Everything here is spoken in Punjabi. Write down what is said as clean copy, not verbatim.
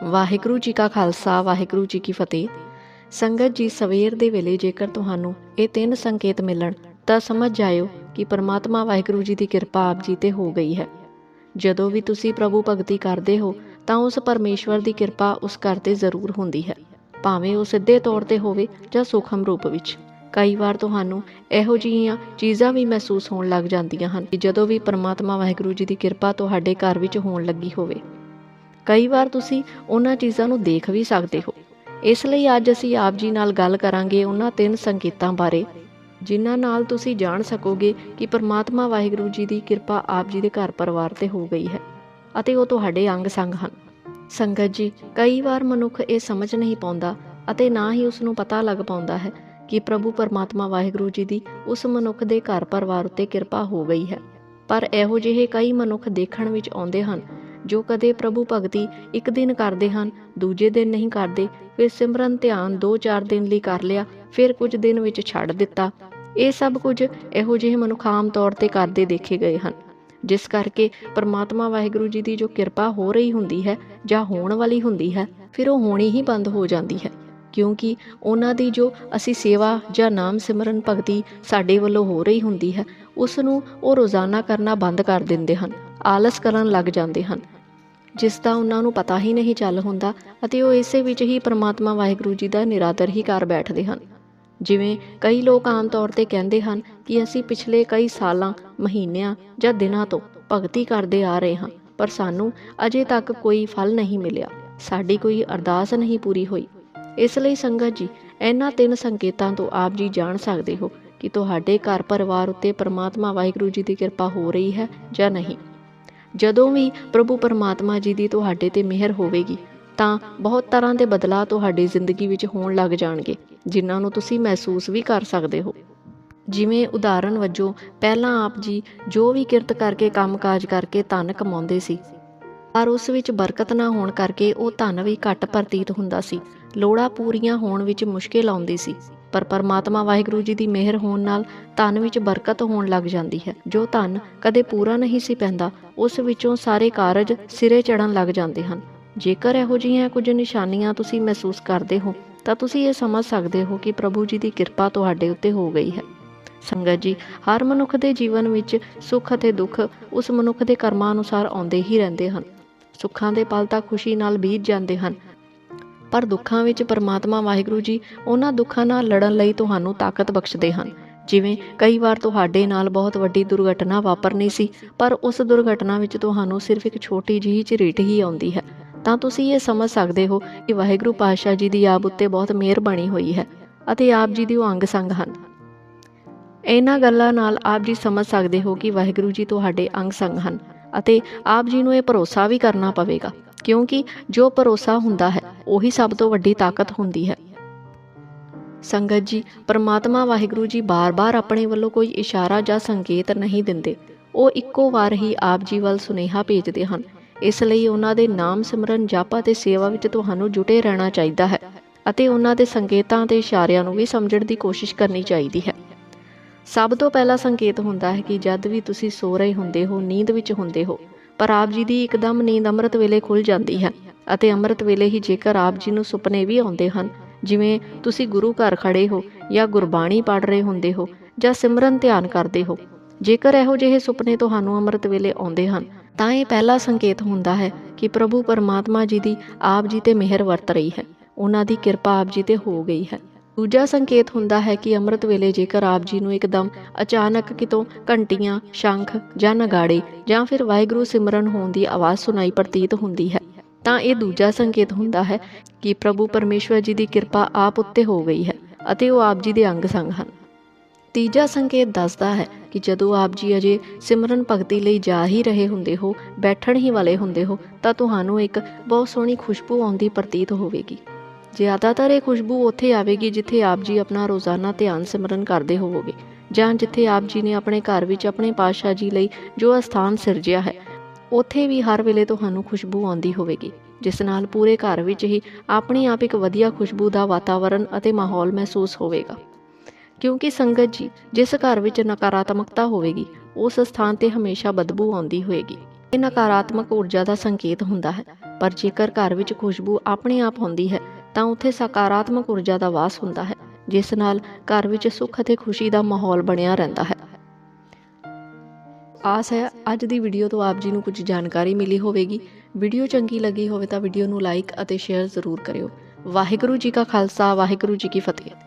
ਵਾਹਿਗੁਰੂ ਜੀ ਕਾ ਖਾਲਸਾ ਵਾਹਿਗੁਰੂ ਜੀ ਕੀ ਫਤਿਹ। ਸੰਗਤ ਜੀ, ਸਵੇਰ ਦੇ ਵੇਲੇ ਜੇਕਰ ਤੁਹਾਨੂੰ ਇਹ 3 ਸੰਕੇਤ ਮਿਲਣ ਤਾਂ ਸਮਝ ਜਾਇਓ ਕਿ ਪਰਮਾਤਮਾ ਵਾਹਿਗੁਰੂ ਜੀ ਦੀ ਕਿਰਪਾ ਆਪ ਜੀ ਤੇ ਹੋ ਗਈ ਹੈ। ਜਦੋਂ ਵੀ ਤੁਸੀਂ ਪ੍ਰਭੂ ਭਗਤੀ ਕਰਦੇ ਹੋ ਤਾਂ ਉਸ ਪਰਮੇਸ਼ਵਰ ਦੀ ਕਿਰਪਾ ਉਸ ਘਰ ਤੇ ਜ਼ਰੂਰ ਹੁੰਦੀ ਹੈ, ਭਾਵੇਂ ਉਹ ਸਿੱਧੇ ਤੌਰ ਤੇ ਹੋਵੇ ਜਾਂ ਸੂਖਮ ਰੂਪ ਵਿੱਚ। ਕਈ ਵਾਰ ਤੁਹਾਨੂੰ ਇਹੋ ਜਿਹੀਆਂ ਚੀਜ਼ਾਂ ਵੀ ਮਹਿਸੂਸ ਹੋਣ ਲੱਗ ਜਾਂਦੀਆਂ ਹਨ ਕਿ ਜਦੋਂ ਵੀ ਪਰਮਾਤਮਾ ਵਾਹਿਗੁਰੂ ਜੀ ਦੀ ਕਿਰਪਾ ਤੁਹਾਡੇ ਘਰ ਵਿੱਚ ਹੋਣ ਲੱਗੀ ਹੋਵੇ। ਕਈ ਵਾਰ ਤੁਸੀਂ ਉਹਨਾਂ ਚੀਜ਼ਾਂ ਨੂੰ ਦੇਖ ਵੀ ਸਕਦੇ ਹੋ। ਇਸ ਲਈ ਅੱਜ ਅਸੀਂ ਆਪ ਜੀ ਨਾਲ ਗੱਲ ਕਰਾਂਗੇ ਉਹਨਾਂ 3 ਸੰਕੇਤਾਂ ਬਾਰੇ, ਜਿਨ੍ਹਾਂ ਨਾਲ ਤੁਸੀਂ ਜਾਣ ਸਕੋਗੇ ਕਿ ਪਰਮਾਤਮਾ ਵਾਹਿਗੁਰੂ ਜੀ ਦੀ ਕਿਰਪਾ ਆਪ ਜੀ ਦੇ ਘਰ ਪਰਿਵਾਰ ਤੇ ਹੋ ਗਈ ਹੈ ਅਤੇ ਉਹ ਤੁਹਾਡੇ ਅੰਗ ਸੰਗ ਹਨ। ਸੰਗਤ ਜੀ, ਕਈ ਵਾਰ ਮਨੁੱਖ ਇਹ ਸਮਝ ਨਹੀਂ ਪਾਉਂਦਾ ਅਤੇ ਨਾ ਹੀ ਉਸ ਨੂੰ ਪਤਾ ਲੱਗ ਪਾਉਂਦਾ ਹੈ ਕਿ ਪ੍ਰਭੂ ਪਰਮਾਤਮਾ ਵਾਹਿਗੁਰੂ ਜੀ ਦੀ ਉਸ ਮਨੁੱਖ ਦੇ ਘਰ ਪਰਿਵਾਰ ਉੱਤੇ ਕਿਰਪਾ ਹੋ ਗਈ ਹੈ। ਪਰ ਇਹੋ ਜਿਹੇ ਕਈ ਮਨੁੱਖ ਦੇਖਣ ਵਿੱਚ ਆਉਂਦੇ ਹਨ ਜੋ ਕਦੇ ਪ੍ਰਭੂ ਭਗਤੀ ਇੱਕ ਦਿਨ ਕਰਦੇ ਹਨ, ਦੂਜੇ ਦਿਨ ਨਹੀਂ ਕਰਦੇ, ਫਿਰ ਸਿਮਰਨ ਧਿਆਨ 2-4 ਦਿਨ ਲਈ ਕਰ ਲਿਆ, ਫਿਰ ਕੁਝ ਦਿਨ ਵਿੱਚ ਛੱਡ ਦਿੱਤਾ। ਇਹ ਸਭ ਕੁਝ ਇਹੋ ਜਿਹੇ ਮਨੁੱਖ ਆਮ ਤੌਰ ਤੇ ਕਰਦੇ ਦੇਖੇ ਗਏ ਹਨ, ਜਿਸ ਕਰਕੇ ਪਰਮਾਤਮਾ ਵਾਹਿਗੁਰੂ ਜੀ ਦੀ ਜੋ ਕਿਰਪਾ ਹੋ ਰਹੀ ਹੁੰਦੀ ਹੈ ਜਾਂ ਹੋਣ ਵਾਲੀ ਹੁੰਦੀ ਹੈ, ਫਿਰ ਉਹ ਹੋਣੀ ਹੀ ਬੰਦ ਹੋ ਜਾਂਦੀ ਹੈ, ਕਿਉਂਕਿ ਉਹਨਾਂ ਦੀ ਜੋ ਅਸੀਂ ਸੇਵਾ ਜਾਂ ਨਾਮ ਸਿਮਰਨ ਭਗਤੀ ਸਾਡੇ ਵੱਲੋਂ ਹੋ ਰਹੀ ਹੁੰਦੀ ਹੈ, ਉਸ ਨੂੰ ਉਹ ਰੋਜ਼ਾਨਾ ਕਰਨਾ ਬੰਦ ਕਰ ਦਿੰਦੇ ਹਨ, ਆਲਸ ਕਰਨ ਲੱਗ ਜਾਂਦੇ ਹਨ, ਜਿਸ ਦਾ ਉਹਨਾਂ ਨੂੰ ਪਤਾ ਹੀ ਨਹੀਂ ਚੱਲ ਹੁੰਦਾ ਅਤੇ ਉਹ ਇਸੇ ਵਿੱਚ ਹੀ ਪਰਮਾਤਮਾ ਵਾਹਿਗੁਰੂ ਜੀ ਦਾ ਨਿਰਾਦਰ ਹੀ ਕਰ ਬੈਠਦੇ ਹਨ। ਜਿਵੇਂ ਕਈ ਲੋਕ ਆਮ ਤੌਰ ਤੇ ਕਹਿੰਦੇ ਹਨ ਕਿ ਅਸੀਂ ਪਿਛਲੇ ਕਈ ਸਾਲਾਂ, ਮਹੀਨਿਆਂ ਜਾਂ ਦਿਨਾਂ ਤੋਂ ਭਗਤੀ ਕਰਦੇ ਆ ਰਹੇ ਹਾਂ, ਪਰ ਸਾਨੂੰ ਅਜੇ ਤੱਕ ਕੋਈ ਫਲ ਨਹੀਂ ਮਿਲਿਆ, ਸਾਡੀ ਕੋਈ ਅਰਦਾਸ ਨਹੀਂ ਪੂਰੀ ਹੋਈ। ਇਸ ਲਈ ਸੰਗਤ ਜੀ, ਇਹਨਾਂ 3 ਸੰਕੇਤਾਂ ਤੋਂ ਆਪ ਜੀ ਜਾਣ ਸਕਦੇ ਹੋ ਕਿ ਤੁਹਾਡੇ ਘਰ ਪਰਿਵਾਰ ਉੱਤੇ ਪਰਮਾਤਮਾ ਵਾਹਿਗੁਰੂ ਜੀ ਦੀ ਕਿਰਪਾ ਹੋ ਰਹੀ ਹੈ ਜਾਂ ਨਹੀਂ। ਜਦੋਂ ਵੀ ਪ੍ਰਭੂ ਪਰਮਾਤਮਾ ਜੀ ਦੀ ਤੁਹਾਡੇ ਤੇ ਮਿਹਰ ਹੋਵੇਗੀ ਤਾਂ ਬਹੁਤ ਤਰ੍ਹਾਂ ਦੇ ਬਦਲਾਅ ਤੁਹਾਡੀ ਜ਼ਿੰਦਗੀ ਵਿੱਚ ਹੋਣ ਲੱਗ ਜਾਣਗੇ, ਜਿਨ੍ਹਾਂ ਨੂੰ ਤੁਸੀਂ ਮਹਿਸੂਸ ਵੀ ਕਰ ਸਕਦੇ ਹੋ। ਜਿਵੇਂ ਉਦਾਹਰਨ ਵਜੋਂ, ਪਹਿਲਾਂ ਆਪ ਜੀ ਜੋ ਵੀ ਕਿਰਤ ਕਰਕੇ ਕੰਮਕਾਜ ਕਰਕੇ ਧਨ ਕਮਾਉਂਦੇ ਸੀ, ਪਰ ਉਸ ਵਿੱਚ ਬਰਕਤ ਨਾ ਹੋਣ ਕਰਕੇ ਉਹ ਧਨ ਵੀ ਘੱਟ ਪ੍ਰਤੀਤ ਹੁੰਦਾ ਸੀ, ਲੋੜਾਂ ਪੂਰੀਆਂ ਹੋਣ ਵਿੱਚ ਮੁਸ਼ਕਿਲ ਆਉਂਦੀ ਸੀ। ਪਰ ਪਰਮਾਤਮਾ ਵਾਹਿਗੁਰੂ ਜੀ ਦੀ ਮਿਹਰ ਹੋਣ ਨਾਲ ਧਨ ਵਿੱਚ ਬਰਕਤ ਹੋਣ ਲੱਗ ਜਾਂਦੀ ਹੈ। ਜੋ ਧਨ ਕਦੇ ਪੂਰਾ ਨਹੀਂ ਸੀ ਪੈਂਦਾ, ਉਸ ਵਿੱਚੋਂ ਸਾਰੇ ਕਾਰਜ ਸਿਰੇ ਚੜ੍ਹਨ ਲੱਗ ਜਾਂਦੇ ਹਨ। ਜੇਕਰ ਇਹੋ ਜਿਹੀਆਂ ਕੁਝ ਨਿਸ਼ਾਨੀਆਂ ਤੁਸੀਂ ਮਹਿਸੂਸ ਕਰਦੇ ਹੋ ਤਾਂ ਤੁਸੀਂ ਇਹ ਸਮਝ ਸਕਦੇ ਹੋ ਕਿ ਪ੍ਰਭੂ ਜੀ ਦੀ ਕਿਰਪਾ ਤੁਹਾਡੇ ਉੱਤੇ ਹੋ ਗਈ ਹੈ। ਸੰਗਤ ਜੀ, ਹਰ ਮਨੁੱਖ ਦੇ ਜੀਵਨ ਵਿੱਚ ਸੁੱਖ ਅਤੇ ਦੁੱਖ ਉਸ ਮਨੁੱਖ ਦੇ ਕਰਮਾਂ ਅਨੁਸਾਰ ਆਉਂਦੇ ਹੀ ਰਹਿੰਦੇ ਹਨ। ਸੁੱਖਾਂ ਦੇ ਪਲ ਤਾਂ ਖੁਸ਼ੀ ਨਾਲ ਬੀਤ ਜਾਂਦੇ ਹਨ, ਪਰ ਦੁੱਖਾਂ ਵਿੱਚ ਪਰਮਾਤਮਾ ਵਾਹਿਗੁਰੂ ਜੀ ਉਹਨਾਂ ਦੁੱਖਾਂ ਨਾਲ ਲੜਨ ਲਈ ਤੁਹਾਨੂੰ ਤਾਕਤ ਬਖਸ਼ਦੇ ਹਨ। ਜਿਵੇਂ ਕਈ ਵਾਰ ਤੁਹਾਡੇ ਨਾਲ ਬਹੁਤ ਵੱਡੀ ਦੁਰਘਟਨਾ ਵਾਪਰਨੀ ਸੀ, ਪਰ ਉਸ ਦੁਰਘਟਨਾ ਵਿੱਚ ਤੁਹਾਨੂੰ ਸਿਰਫ ਇੱਕ ਛੋਟੀ ਜਿਹੀ ਝਰੀਟ ਹੀ ਆਉਂਦੀ ਹੈ, ਤਾਂ ਤੁਸੀਂ ਇਹ ਸਮਝ ਸਕਦੇ ਹੋ ਕਿ ਵਾਹਿਗੁਰੂ ਪਾਤਸ਼ਾਹ ਜੀ ਦੀ ਆਪ ਉੱਤੇ ਬਹੁਤ ਮਿਹਰ ਬਣੀ ਹੋਈ ਹੈ ਅਤੇ ਆਪ ਜੀ ਦੀ ਉਹ ਅੰਗ ਸੰਗ ਹਨ। ਇਹਨਾਂ ਗੱਲਾਂ ਨਾਲ ਆਪ ਜੀ ਸਮਝ ਸਕਦੇ ਹੋ ਕਿ ਵਾਹਿਗੁਰੂ ਜੀ ਤੁਹਾਡੇ ਅੰਗ ਸੰਗ ਹਨ ਅਤੇ ਆਪ ਜੀ ਨੂੰ ਇਹ ਭਰੋਸਾ ਵੀ ਕਰਨਾ ਪਵੇਗਾ, ਕਿਉਂਕਿ ਜੋ ਭਰੋਸਾ ਹੁੰਦਾ ਹੈ ਉਹੀ ਸਭ ਤੋਂ ਵੱਡੀ ਤਾਕਤ ਹੁੰਦੀ ਹੈ। ਸੰਗਤ ਜੀ, ਪਰਮਾਤਮਾ ਵਾਹਿਗੁਰੂ ਜੀ ਬਾਰ-ਬਾਰ ਆਪਣੇ ਵੱਲੋਂ ਕੋਈ ਇਸ਼ਾਰਾ ਜਾਂ ਸੰਕੇਤ ਨਹੀਂ ਦਿੰਦੇ, ਉਹ ਇੱਕੋ ਵਾਰ ਹੀ ਆਪ ਜੀ ਵੱਲ ਸੁਨੇਹਾ ਭੇਜਦੇ ਹਨ। ਇਸ ਲਈ ਉਹਨਾਂ ਦੇ ਨਾਮ ਸਿਮਰਨ, ਜਪ ਅਤੇ ਸੇਵਾ ਵਿੱਚ ਤੁਹਾਨੂੰ ਜੁਟੇ ਰਹਿਣਾ ਚਾਹੀਦਾ ਹੈ ਅਤੇ ਉਹਨਾਂ ਦੇ ਸੰਕੇਤਾਂ ਅਤੇ ਇਸ਼ਾਰਿਆਂ ਨੂੰ ਵੀ ਸਮਝਣ ਦੀ ਕੋਸ਼ਿਸ਼ ਕਰਨੀ ਚਾਹੀਦੀ ਹੈ। ਸਭ ਤੋਂ ਪਹਿਲਾ ਸੰਕੇਤ ਹੁੰਦਾ ਹੈ ਕਿ ਜਦ ਵੀ ਤੁਸੀਂ ਸੋ ਰਹੇ ਹੁੰਦੇ ਹੋ, ਨੀਂਦ ਵਿੱਚ ਹੁੰਦੇ ਹੋ, ਪਰ ਆਪ ਜੀ ਦੀ ਇੱਕਦਮ ਨੀਂਦ ਅੰਮ੍ਰਿਤ ਵੇਲੇ ਖੁੱਲ੍ਹ ਜਾਂਦੀ ਹੈ ਅਤੇ ਅੰਮ੍ਰਿਤ ਵੇਲੇ ਹੀ ਜੇਕਰ ਆਪ ਜੀ ਨੂੰ ਸੁਪਨੇ ਵੀ ਆਉਂਦੇ ਹਨ, ਜਿਵੇਂ ਤੁਸੀਂ ਗੁਰੂ ਘਰ ਖੜ੍ਹੇ ਹੋ ਜਾਂ ਗੁਰਬਾਣੀ ਪੜ੍ਹ ਰਹੇ ਹੁੰਦੇ ਹੋ ਜਾਂ ਸਿਮਰਨ ਧਿਆਨ ਕਰਦੇ ਹੋ, ਜੇਕਰ ਇਹੋ ਜਿਹੇ ਸੁਪਨੇ ਤੁਹਾਨੂੰ ਅੰਮ੍ਰਿਤ ਵੇਲੇ ਆਉਂਦੇ ਹਨ ਤਾਂ ਇਹ ਪਹਿਲਾ ਸੰਕੇਤ ਹੁੰਦਾ ਹੈ ਕਿ ਪ੍ਰਭੂ ਪਰਮਾਤਮਾ ਜੀ ਦੀ ਆਪ ਜੀ ਤੇ ਮਿਹਰ ਵਰਤ ਰਹੀ ਹੈ, ਉਹਨਾਂ ਦੀ ਕਿਰਪਾ ਆਪ ਜੀ ਤੇ ਹੋ ਗਈ ਹੈ। ਦੂਜਾ ਸੰਕੇਤ ਹੁੰਦਾ ਹੈ ਕਿ ਅੰਮ੍ਰਿਤ ਵੇਲੇ ਜੇਕਰ ਆਪ ਜੀ ਨੂੰ ਇੱਕਦਮ ਅਚਾਨਕ ਕਿਤੋਂ ਘੰਟੀਆਂ, ਸ਼ੰਖ ਜਾਂ ਨਗਾੜੇ ਜਾਂ ਫਿਰ ਵਾਹਿਗੁਰੂ ਸਿਮਰਨ ਹੋਣ ਦੀ ਆਵਾਜ਼ ਸੁਣਾਈ ਪ੍ਰਤੀਤ ਹੁੰਦੀ ਹੈ, ਤਾਂ ਇਹ ਦੂਜਾ ਸੰਕੇਤ ਹੁੰਦਾ ਹੈ ਕਿ ਪ੍ਰਭੂ ਪਰਮੇਸ਼ਵਰ ਜੀ ਦੀ ਕਿਰਪਾ ਆਪ ਉੱਤੇ ਹੋ ਗਈ ਹੈ ਅਤੇ ਉਹ ਆਪ ਜੀ ਦੇ ਅੰਗ ਸੰਗ ਹਨ। ਤੀਜਾ ਸੰਕੇਤ ਦੱਸਦਾ ਹੈ ਕਿ ਜਦੋਂ ਆਪ ਜੀ ਅਜੇ ਸਿਮਰਨ ਭਗਤੀ ਲਈ ਜਾ ਹੀ ਰਹੇ ਹੁੰਦੇ ਹੋ, ਬੈਠਣ ਹੀ ਵਾਲੇ ਹੁੰਦੇ ਹੋ, ਤਾਂ ਤੁਹਾਨੂੰ ਇੱਕ ਬਹੁਤ ਸੋਹਣੀ ਖੁਸ਼ਬੂ ਆਉਂਦੀ ਪ੍ਰਤੀਤ ਹੋਵੇਗੀ। ਜ਼ਿਆਦਾਤਰ ਇਹ ਖੁਸ਼ਬੂ ਉੱਥੇ ਆਵੇਗੀ ਜਿੱਥੇ ਆਪ ਜੀ ਆਪਣਾ ਰੋਜ਼ਾਨਾ ਧਿਆਨ ਸਿਮਰਨ ਕਰਦੇ ਹੋਵੋਗੇ ਜਾਂ ਜਿੱਥੇ ਆਪ ਜੀ ਨੇ ਆਪਣੇ ਘਰ ਵਿੱਚ ਆਪਣੇ ਪਾਤਸ਼ਾਹ ਜੀ ਲਈ ਜੋ ਅਸਥਾਨ ਸਿਰਜਿਆ ਹੈ, ਉੱਥੇ ਵੀ ਹਰ ਵੇਲੇ ਤੁਹਾਨੂੰ ਖੁਸ਼ਬੂ ਆਉਂਦੀ ਹੋਵੇਗੀ, ਜਿਸ ਨਾਲ ਪੂਰੇ ਘਰ ਵਿੱਚ ਹੀ ਆਪਣੀ ਆਪ ਇੱਕ ਵਧੀਆ ਖੁਸ਼ਬੂ ਦਾ ਵਾਤਾਵਰਨ ਅਤੇ ਮਾਹੌਲ ਮਹਿਸੂਸ ਹੋਵੇਗਾ। ਕਿਉਂਕਿ ਸੰਗਤ ਜੀ, ਜਿਸ ਘਰ ਵਿੱਚ ਨਕਾਰਾਤਮਕਤਾ ਹੋਵੇਗੀ ਉਸ ਸਥਾਨ ਤੇ ਹਮੇਸ਼ਾ ਬਦਬੂ ਆਉਂਦੀ ਹੋਏਗੀ। ਇਹ ਨਕਾਰਾਤਮਕ ਊਰਜਾ ਦਾ ਸੰਕੇਤ ਹੁੰਦਾ ਹੈ। ਪਰ ਜੇਕਰ ਘਰ ਵਿੱਚ ਖੁਸ਼ਬੂ ਆਪਣੇ ਆਪ ਹੁੰਦੀ ਹੈ ਤਾਂ ਉੱਥੇ ਸਕਾਰਾਤਮਕ ਊਰਜਾ ਦਾ ਵਾਸ ਹੁੰਦਾ ਹੈ, ਜਿਸ ਨਾਲ ਘਰ ਵਿੱਚ ਸੁੱਖ ਅਤੇ ਖੁਸ਼ੀ ਦਾ ਮਾਹੌਲ ਬਣਿਆ ਰਹਿੰਦਾ ਹੈ। ਆਸ ਹੈ ਅੱਜ ਦੀ ਵੀਡੀਓ ਤੋਂ ਆਪ ਜੀ ਨੂੰ ਕੁਝ ਜਾਣਕਾਰੀ ਮਿਲੀ ਹੋਵੇਗੀ। ਵੀਡੀਓ ਚੰਗੀ ਲੱਗੀ ਹੋਵੇ ਤਾਂ ਵੀਡੀਓ ਨੂੰ ਲਾਈਕ ਅਤੇ ਸ਼ੇਅਰ ਜ਼ਰੂਰ ਕਰਿਓ। ਵਾਹਿਗੁਰੂ ਜੀ ਕਾ ਖਾਲਸਾ, ਵਾਹਿਗੁਰੂ ਜੀ ਕੀ ਫਤਿਹ।